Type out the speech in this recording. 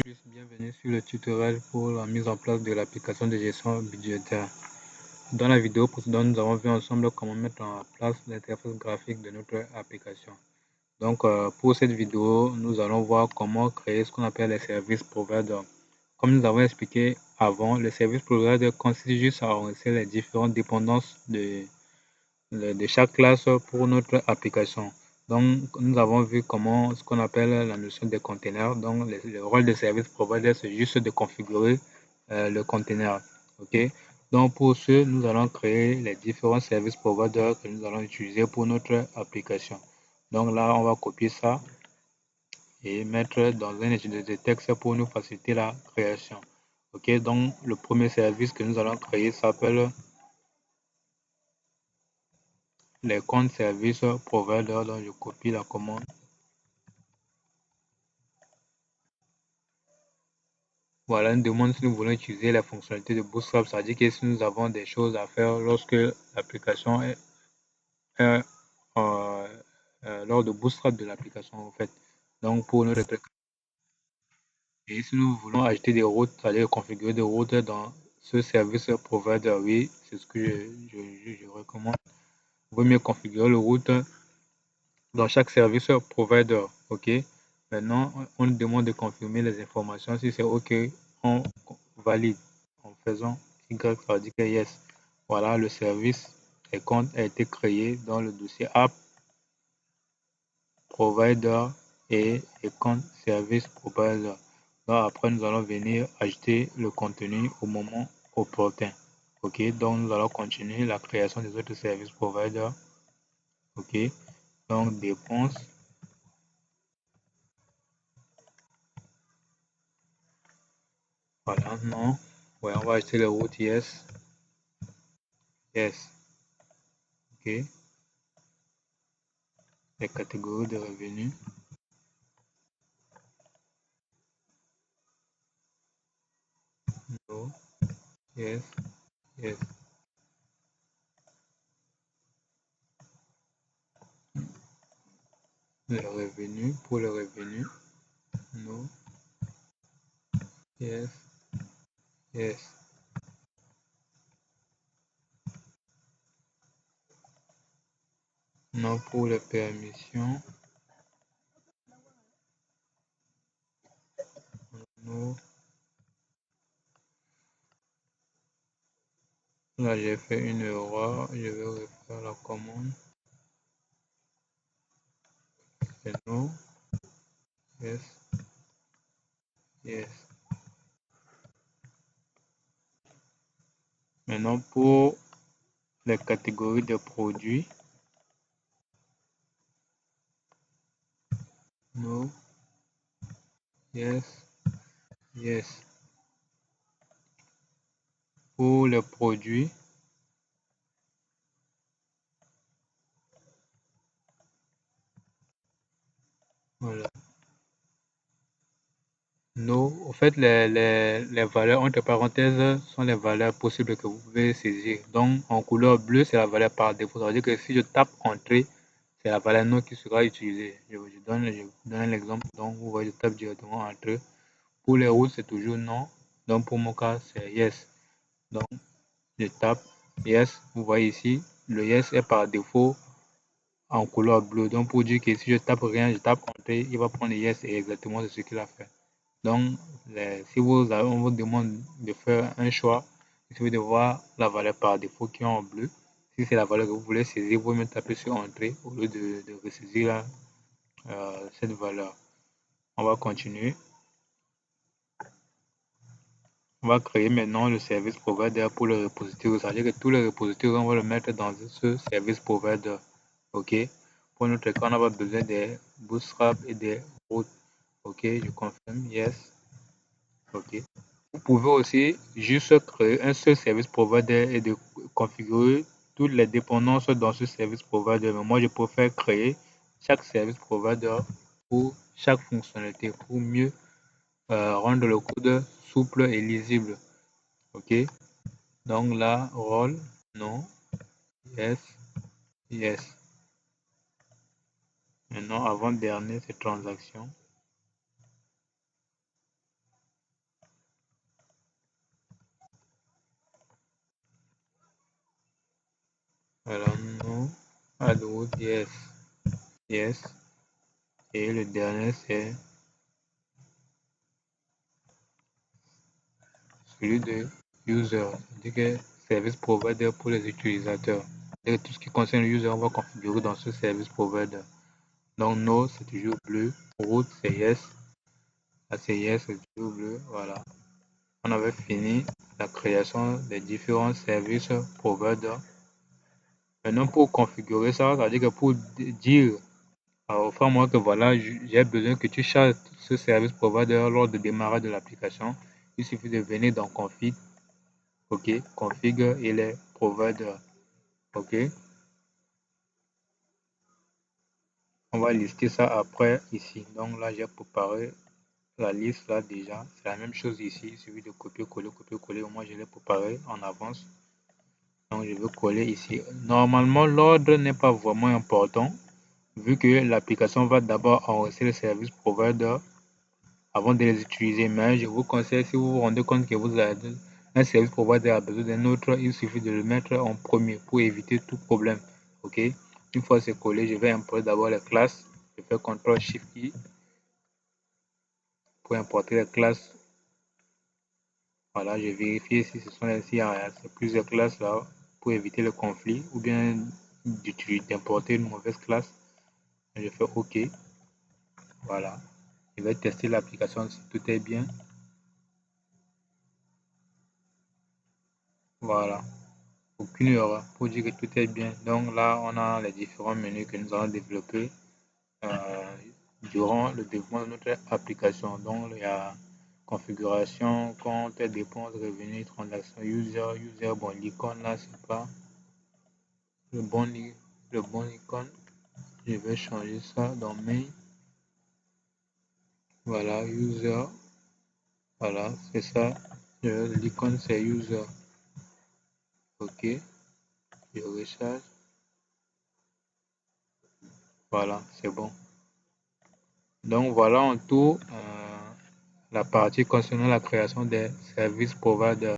Bienvenue sur le tutoriel pour la mise en place de l'application de gestion budgétaire. Dans la vidéo précédente, nous avons vu ensemble comment mettre en place l'interface graphique de notre application. Donc, pour cette vidéo, nous allons voir comment créer ce qu'on appelle les services providers. Comme nous avons expliqué avant, les services providers consistent juste à enregistrer les différentes dépendances de chaque classe pour notre application. Donc, nous avons vu comment ce qu'on appelle la notion des containers. Donc, le rôle des services providers, c'est juste de configurer le container. OK? Donc, pour ce, nous allons créer les différents services providers que nous allons utiliser pour notre application. Donc là, on va copier ça et mettre dans un éditeur de texte pour nous faciliter la création. OK? Donc, le premier service que nous allons créer s'appelle les comptes services providers. Donc, je copie la commande. Voilà une demande si nous voulons utiliser la fonctionnalité de Bootstrap, c'est-à-dire que si nous avons des choses à faire lorsque l'application est lors de Bootstrap de l'application en fait. Donc pour notre et si nous voulons ajouter des routes, c'est-à-dire configurer des routes dans ce service provider, oui, c'est ce que je recommande. Vous pouvez mieux configurer le route dans chaque service provider. OK. Maintenant, on nous demande de confirmer les informations. Si c'est OK, on valide en faisant Y, ça veut dire que yes. Voilà, le service et compte a été créé dans le dossier app provider et compte service provider. Donc après, nous allons venir ajouter le contenu au moment opportun. OK, donc nous allons continuer la création des autres services provider. OK, donc dépenses. Voilà, non. Ouais, on va acheter le route yes. Yes. OK. Les catégories de revenus. No. Yes. Yes. Le revenu. Pour le revenu. No. Yes. Yes. Non pour les permissions. No. Là, j'ai fait une erreur. Je vais refaire la commande. C'est no. Yes. Yes. Maintenant, pour les catégories de produits. No. Yes. Yes. Pour les produits. Voilà. No. En fait, les valeurs entre parenthèses sont les valeurs possibles que vous pouvez saisir. Donc, en couleur bleue, c'est la valeur par défaut. Ça veut dire que si je tape entrée, c'est la valeur non qui sera utilisée. Je donne un exemple. Donc, vous voyez, je tape directement entrée. Pour les rouges, c'est toujours non. Donc, pour mon cas, c'est yes. Donc, je tape yes. Vous voyez ici, le yes est par défaut en couleur bleue. Donc, pour dire que si je tape rien, je tape entrée, il va prendre yes et exactement ce qu'il a fait. Donc, si on vous demande de faire un choix, il suffit de voir la valeur par défaut qui est en bleu. Si c'est la valeur que vous voulez saisir, vous pouvez taper sur entrée au lieu de ressaisir cette valeur. On va continuer. On va créer maintenant le service provider pour le repository. C'est-à-dire que tous les repositories, on va le mettre dans ce service provider. OK. Pour notre cas, on a besoin des bootstrap et des routes. OK, je confirme. Yes. OK. Vous pouvez aussi juste créer un seul service provider et de configurer toutes les dépendances dans ce service provider. Mais moi, je préfère créer chaque service provider pour chaque fonctionnalité pour mieux rendre le code souple et lisible. OK. Donc là, rôle, non, yes, yes. Maintenant, avant-dernier, c'est transaction. Voilà, no, add root, yes, yes. Et le dernier, c'est celui de user, c'est-à-dire que service provider pour les utilisateurs. Et tout ce qui concerne le user, on va configurer dans ce service provider. Donc, no, c'est toujours bleu. Root, c'est yes. Là, c'est yes, c'est toujours bleu. Voilà. On avait fini la création des différents services providers. Maintenant, pour configurer ça, c'est-à-dire que pour dire au framework que voilà, j'ai besoin que tu charges ce service provider lors du démarrage de l'application, il suffit de venir dans config, ok, config et les providers, ok. On va lister ça après ici. Donc là, j'ai préparé la liste là déjà. C'est la même chose ici. Il suffit de copier-coller, copier-coller. Moi, je l'ai préparé en avance. Donc, je vais coller ici. Normalement, l'ordre n'est pas vraiment important vu que l'application va d'abord enregistrer le service provider avant de les utiliser. Mais je vous conseille, si vous vous rendez compte que vous avez un service provider a besoin d'un autre, il suffit de le mettre en premier pour éviter tout problème. Ok. Une fois c'est collé, je vais importer d'abord les classes. Je fais CTRL-SHIFT-I pour importer les classes. Voilà, je vérifie si ce sont s'il y a plusieurs classes là pour éviter le conflit ou bien d'importer une mauvaise classe. Je fais OK. Voilà. Je vais tester l'application si tout est bien. Voilà. Aucune erreur pour dire que tout est bien. Donc là, on a les différents menus que nous allons développer durant le développement de notre application. Donc il y a configuration, compte, dépenses, revenus, transactions, user. Bon, l'icône là, c'est pas le bon, icône. Je vais changer ça dans main. Voilà, user. Voilà, c'est ça. L'icône, c'est user. OK. Je recharge. Voilà, c'est bon. Donc voilà en tout la partie concernant la création des services providers.